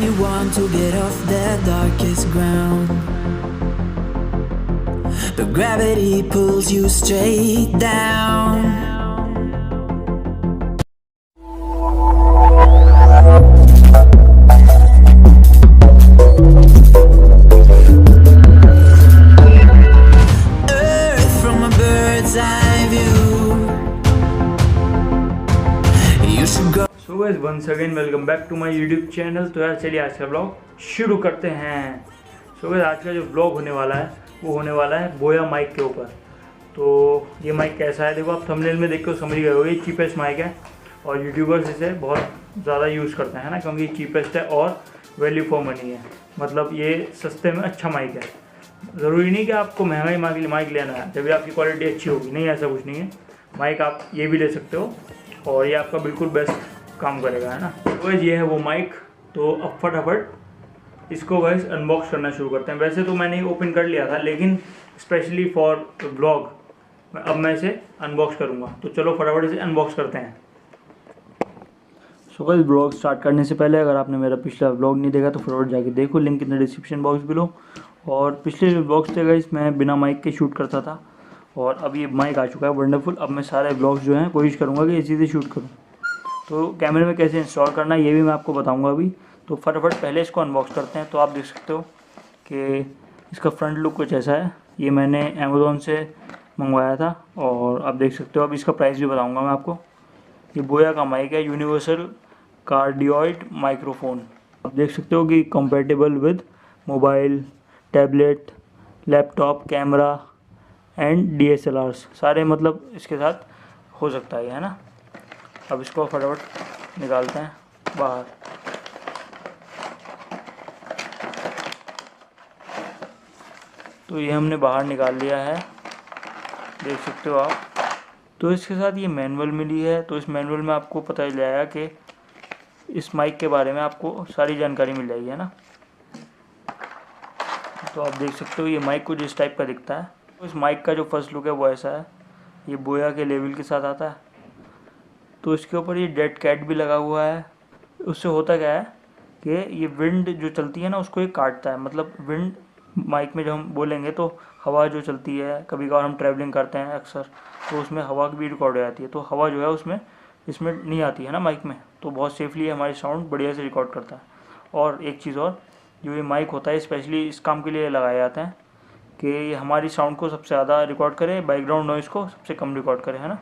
anyone to get off their darkest ground, but gravity pulls you straight down. Earth from a bird's eye view. You should go. So guys once again welcome back to my YouTube channel. तो यार चलिए आज का blog शुरू करते हैं। So guys आज का जो ब्लॉग होने वाला है वो होने वाला है बोया माइक के ऊपर। तो ये माइक कैसा है देखो, आप थंबनेल में देख के समझ गए होगे। चीपेस्ट माइक है और यूट्यूबर्स इसे बहुत ज़्यादा यूज़ करते हैं ना, क्योंकि चीपेस्ट है और वैल्यू फॉर मनी है। मतलब ये सस्ते में अच्छा माइक है। ज़रूरी नहीं कि आपको महंगा ही माइक लेना है जब भी आपकी क्वालिटी अच्छी होगी, नहीं ऐसा कुछ नहीं है। माइक आप ये भी ले सकते हो और ये आपका बिल्कुल बेस्ट काम करेगा, है ना। तो ये है वो माइक। तो अब फटाफट इसको गाइस अनबॉक्स करना शुरू करते हैं। वैसे तो मैंने ओपन कर लिया था, लेकिन स्पेशली फॉर ब्लॉग अब मैं इसे अनबॉक्स करूँगा। तो चलो फटाफट इसे अनबॉक्स करते हैं। सो गाइस ब्लॉग स्टार्ट करने से पहले अगर आपने मेरा पिछला ब्लॉग नहीं देखा तो फटाफट जाके देखो, link in the description box below. और पिछले जो ब्लॉग्स थे गाइस मैं बिना माइक के शूट करता था और अब ये माइक आ चुका है वंडरफुल। अब मैं सारे ब्लॉग्स जो हैं कोशिश करूँगा कि इसी से शूट करूँ। तो कैमरे में कैसे इंस्टॉल करना है ये भी मैं आपको बताऊंगा अभी। तो फटाफट पहले इसको अनबॉक्स करते हैं। तो आप देख सकते हो कि इसका फ्रंट लुक कुछ ऐसा है। ये मैंने अमेज़ोन से मंगवाया था और आप देख सकते हो। अब इसका प्राइस भी बताऊंगा मैं आपको। ये बोया का माइक है, यूनिवर्सल कार्डियोइड माइक्रोफोन। आप देख सकते हो कि compatible with mobile, tablet, laptop, camera and DSLRs सारे मतलब इसके साथ हो सकता है ना। अब इसको फटाफट निकालते हैं बाहर। तो ये हमने बाहर निकाल लिया है, देख सकते हो आप। तो इसके साथ ये मैनुअल मिली है। तो इस मैनुअल में आपको पता चल जाएगा कि इस माइक के बारे में आपको सारी जानकारी मिल जाएगी, है ना। तो आप देख सकते हो ये माइक कुछ इस टाइप का दिखता है। तो इस माइक का जो फर्स्ट लुक है वो ऐसा है। ये बोया के लेवल के साथ आता है। तो इसके ऊपर ये डेड कैट भी लगा हुआ है। उससे होता क्या है कि ये विंड जो चलती है ना उसको ये काटता है। मतलब विंड माइक में जब हम बोलेंगे तो हवा जो चलती है, कभी कभार हम ट्रैवलिंग करते हैं अक्सर, तो उसमें हवा भी रिकॉर्ड हो जाती है। तो हवा जो है उसमें इसमें नहीं आती है ना माइक में। तो बहुत सेफली हमारी साउंड बढ़िया से रिकॉर्ड करता है। और एक चीज़ और, जो ये माइक होता है स्पेशली इस काम के लिए लगाए जाते हैं कि ये हमारी साउंड को सबसे ज़्यादा रिकॉर्ड करे, बैकग्राउंड नॉइज़ को सबसे कम रिकॉर्ड करे, है ना।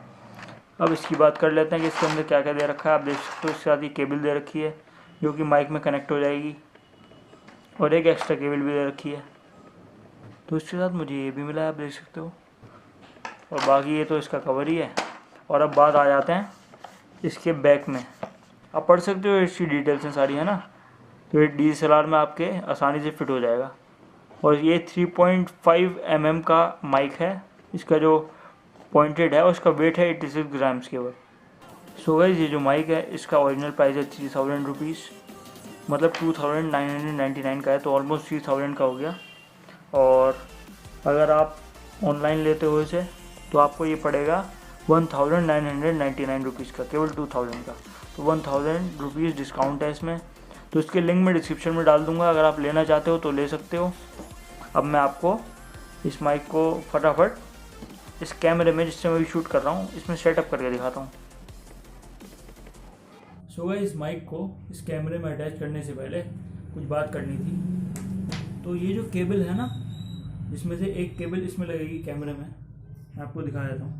अब इसकी बात कर लेते हैं कि इसके अंदर क्या क्या दे रखा है। आप देख सकते हो इसके साथ ही केबल दे रखी है जो कि माइक में कनेक्ट हो जाएगी, और एक एक्स्ट्रा केबल भी दे रखी है। तो इसके साथ मुझे ये भी मिला है, आप देख सकते हो। और बाकी ये तो इसका कवर ही है। और अब बात आ जाते हैं इसके बैक में। आप पढ़ सकते हो इसकी डिटेल्स हैं सारी, है ना। तो ये DSLR में आपके आसानी से फिट हो जाएगा। और ये 3.5 mm का माइक है। इसका जो पॉइंटेड है और इसका वेट है 86 ग्राम्स केवल। सो गाइस ये जो माइक है इसका ओरिजिनल प्राइस है 3000 रुपीज़, मतलब 2999 का है। तो ऑलमोस्ट 3000 का हो गया। और अगर आप ऑनलाइन लेते हो इसे तो आपको ये पड़ेगा 1999 रुपीज़ का, केवल 2000 का। तो 1000 रुपीज़ डिस्काउंट है इसमें। तो इसके लिंक मैं डिस्क्रिप्शन में डाल दूँगा, अगर आप लेना चाहते हो तो ले सकते हो। अब मैं आपको इस माइक को फटाफट इस कैमरे में जिससे मैं भी शूट कर रहा हूँ इसमें सेटअप करके दिखाता हूँ। सो गाइस इस माइक को इस कैमरे में अटैच करने से पहले कुछ बात करनी थी। तो ये जो केबल है ना, जिसमें से एक केबल इसमें लगेगी कैमरे में, मैं आपको दिखा देता हूँ।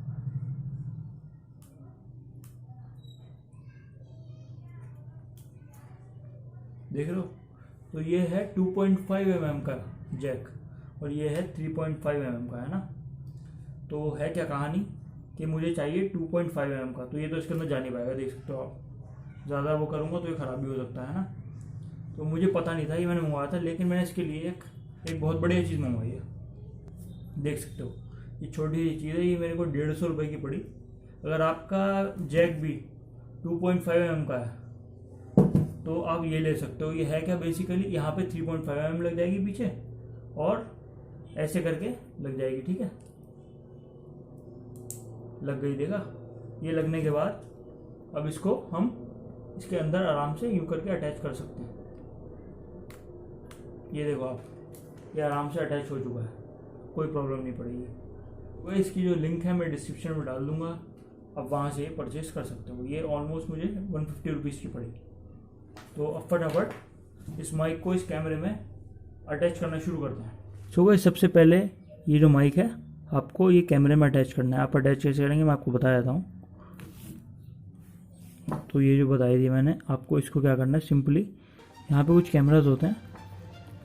देख रहे हो। तो ये है 2.5 mm का जैक और ये है 3.5 mm का, है ना। तो है क्या कहानी कि मुझे चाहिए 2.5 mm का। तो ये तो इसके अंदर जा नहीं पाएगा, देख सकते हो आप। ज़्यादा वो करूँगा तो ये ख़राब भी हो सकता है ना। तो मुझे पता नहीं था, ये मैंने मंगवाया था, लेकिन मैंने इसके लिए एक बहुत बढ़िया चीज़ मंगवाई है। देख सकते हो ये छोटी सी चीज़ है, ये मेरे को 150 रुपये की पड़ी। अगर आपका जैक भी 2.5 mm का है तो आप ये ले सकते हो। ये है क्या बेसिकली, यहाँ पे 3.5 mm लग जाएगी पीछे और ऐसे करके लग जाएगी, ठीक है। लग गई, देखा। ये लगने के बाद अब इसको हम इसके अंदर आराम से यूँ करके अटैच कर सकते हैं। ये देखो आप, ये आराम से अटैच हो चुका है, कोई प्रॉब्लम नहीं पड़ेगी। वो इसकी जो लिंक है मैं डिस्क्रिप्शन में डाल दूँगा, आप वहाँ से परचेज़ कर सकते हो। ये ऑलमोस्ट मुझे 150 रुपीज़ की पड़ी। तो अब फटाफट इस माइक को इस कैमरे में अटैच करना शुरू करते हैं। सो गाइस, सबसे पहले ये जो माइक है आपको ये कैमरे में अटैच करना है। आप अटैच कैसे करेंगे मैं आपको बता देता हूँ। तो ये जो बताई थी मैंने आपको, इसको क्या करना है, सिंपली यहाँ पे कुछ कैमराज होते हैं।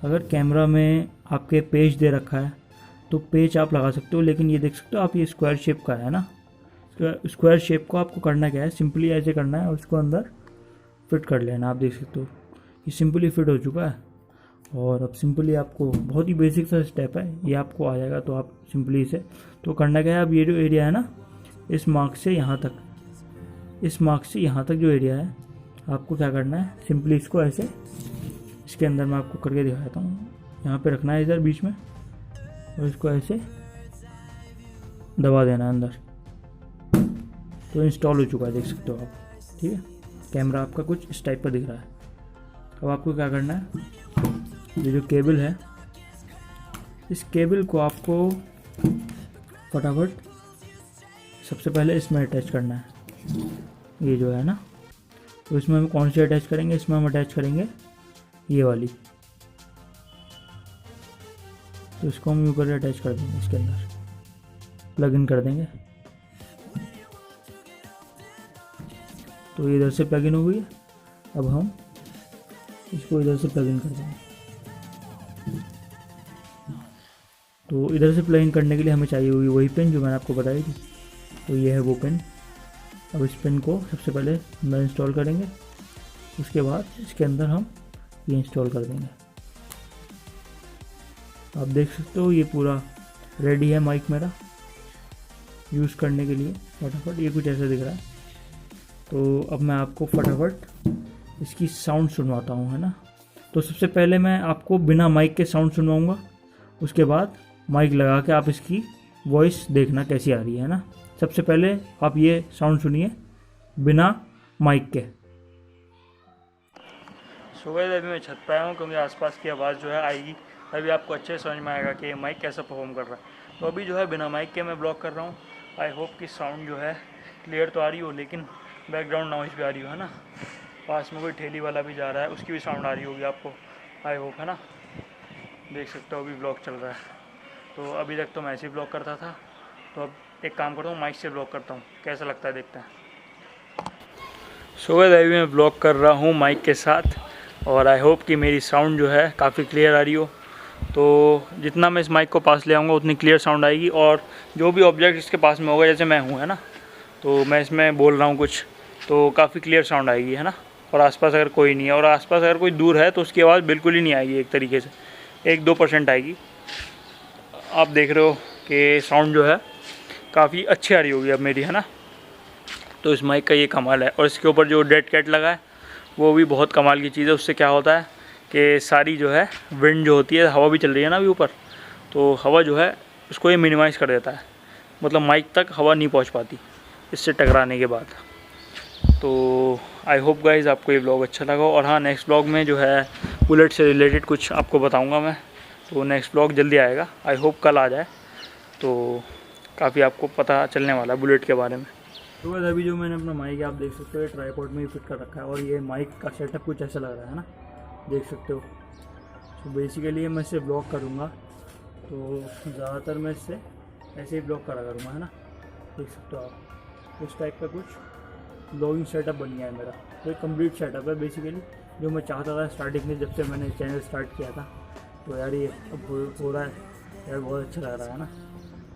अगर कैमरा में आपके पेज दे रखा है तो पेज आप लगा सकते हो, लेकिन ये देख सकते हो आप, ये स्क्वायर शेप का है ना। स्क्वायर शेप को आपको करना क्या है, सिंपली ऐसे करना है और उसको अंदर फिट कर लेना। आप देख सकते हो ये सिंपली फिट हो चुका है। और अब सिंपली आपको, बहुत ही बेसिक सा स्टेप है, ये आपको आ जाएगा। तो आप सिंपली इसे तो करना क्या है, अब ये जो एरिया है ना, इस मार्क से यहाँ तक, इस मार्क से यहाँ तक जो एरिया है आपको क्या करना है, सिंपली इसको ऐसे, इसके अंदर मैं आपको करके दिखाता हूँ। यहाँ पे रखना है इधर बीच में और इसको ऐसे दबा देना है अंदर। तो इंस्टॉल हो चुका है, देख सकते हो आप। ठीक है, कैमरा आपका कुछ इस टाइप का दिख रहा है। अब आपको क्या करना है, ये जो केबल है, इस केबल को आपको फटाफट सबसे पहले इसमें अटैच करना है। ये जो है ना, तो इसमें हम कौन सी अटैच करेंगे, इसमें हम अटैच करेंगे ये वाली। तो इसको हम ऊपर अटैच कर देंगे, इसके अंदर प्लग इन कर देंगे। तो ये इधर से प्लग इन हो गई है। अब हम इसको इधर से प्लग इन कर देंगे। तो इधर से प्लग इन करने के लिए हमें चाहिए हुई वही पेन जो मैंने आपको बताई थी। तो ये है वो पेन। अब इस पेन को सबसे पहले हम इंस्टॉल करेंगे, उसके बाद इसके अंदर हम ये इंस्टॉल कर देंगे। आप देख सकते हो ये पूरा रेडी है माइक मेरा यूज़ करने के लिए। फटाफट ये कुछ ऐसा दिख रहा है। तो अब मैं आपको फटाफट इसकी साउंड सुनवाता हूँ, है ना। तो सबसे पहले मैं आपको बिना माइक के साउंड सुनवाऊँगा, उसके बाद माइक लगा के आप इसकी वॉइस देखना कैसी आ रही है ना। सबसे पहले आप ये साउंड सुनिए बिना माइक के। सुबह अभी मैं छत पे आया हूँ क्योंकि आसपास की आवाज़ जो है आएगी, अभी आपको अच्छे से समझ में आएगा कि माइक कैसा परफॉर्म कर रहा है। तो अभी जो है बिना माइक के मैं ब्लॉग कर रहा हूँ। आई होप कि साउंड जो है क्लियर तो आ रही हो, लेकिन बैकग्राउंड नॉइज़ भी आ रही हो, है ना। पास में कोई ठेली वाला भी जा रहा है, उसकी भी साउंड आ रही होगी आपको, आई होप, है ना। देख सकते हो अभी ब्लॉग चल रहा है। तो अभी तक तो मैं ऐसे ही ब्लॉग करता था, तो अब एक काम करता हूँ, माइक से ब्लॉग करता हूँ, कैसा लगता है देखते हैं। सुबह अभी मैं ब्लॉग कर रहा हूँ माइक के साथ, और आई होप कि मेरी साउंड जो है काफ़ी क्लियर आ रही हो। तो जितना मैं इस माइक को पास ले आऊँगा उतनी क्लियर साउंड आएगी, और जो भी ऑब्जेक्ट इसके पास में होगा, जैसे मैं हूँ, है ना, तो मैं इसमें बोल रहा हूँ कुछ, तो काफ़ी क्लियर साउंड आएगी, है ना। और आसपास अगर कोई नहीं है, और आसपास अगर कोई दूर है, तो उसकी आवाज़ बिल्कुल ही नहीं आएगी, एक तरीके से 1-2% आएगी। आप देख रहे हो कि साउंड जो है काफ़ी अच्छी आ रही होगी अब मेरी, है ना। तो इस माइक का ये कमाल है। और इसके ऊपर जो डेड कैट लगा है वो भी बहुत कमाल की चीज़ है। उससे क्या होता है कि सारी जो है विंड जो होती है, हवा भी चल रही है ना अभी ऊपर, तो हवा जो है उसको ये मिनिमाइज़ कर देता है, मतलब माइक तक हवा नहीं पहुंच पाती इससे टकराने के बाद। तो आई होप गाइज़ आपको ये व्लॉग अच्छा लगा। और हाँ, नेक्स्ट व्लॉग में जो है बुलेट से रिलेटेड कुछ आपको बताऊँगा मैं, तो नेक्स्ट व्लॉग जल्दी आएगा, आई होप कल आ जाए। तो काफ़ी आपको पता चलने वाला है बुलेट के बारे में। तो बस अभी जो मैंने अपना माइक, आप देख सकते हो, ट्राईपॉड में ही फिट कर रखा है, और ये माइक का सेटअप कुछ ऐसा लग रहा है ना, देख सकते हो। तो बेसिकली मैं इससे ब्लॉग करूँगा, तो ज़्यादातर मैं इससे ऐसे ही ब्लॉग करा करूँगा, है ना। देख सकते हो आप, इस टाइप का कुछ ब्लॉगिंग सेटअप बन गया है मेरा। तो एक कम्प्लीट सेटअप है बेसिकली, जो मैं चाहता था स्टार्टिंग में, जब से मैंने चैनल स्टार्ट किया था। तो यार ये अब हो रहा है यार, बहुत अच्छा लग रहा है ना।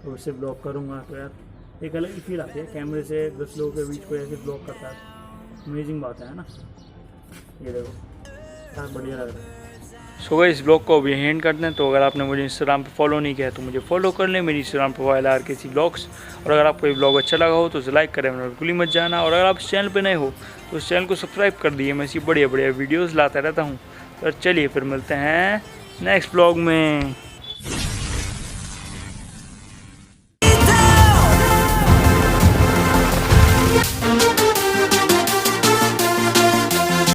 तो इससे ब्लॉग करूँगा तो यार एक अलग ही फील आती है, कैमरे से 10 लोगों के बीच कोई ऐसे ब्लॉग करता है, अमेजिंग बात है ना। ये देखो यार, बढ़िया लग रहा है। सो गाइस, इस ब्लॉग को अभी एंड करते हैं। तो अगर आपने मुझे इंस्टाग्राम पे फॉलो नहीं किया है तो मुझे फॉलो कर लें, मेरी इंस्टाग्राम प्रोफाइल RKC ब्लॉग्स। और अगर आपको ये ब्लॉग अच्छा लगा हो तो उसे लाइक करें, बिल्कुल ही मत जाना। और अगर आप इस चैनल पे नए हो तो इस चैनल को सब्सक्राइब कर दिए, मैं ऐसी बढ़िया बढ़िया वीडियोज़ लाता रहता हूँ। तो चलिए फिर मिलते हैं नेक्स्ट ब्लॉग में।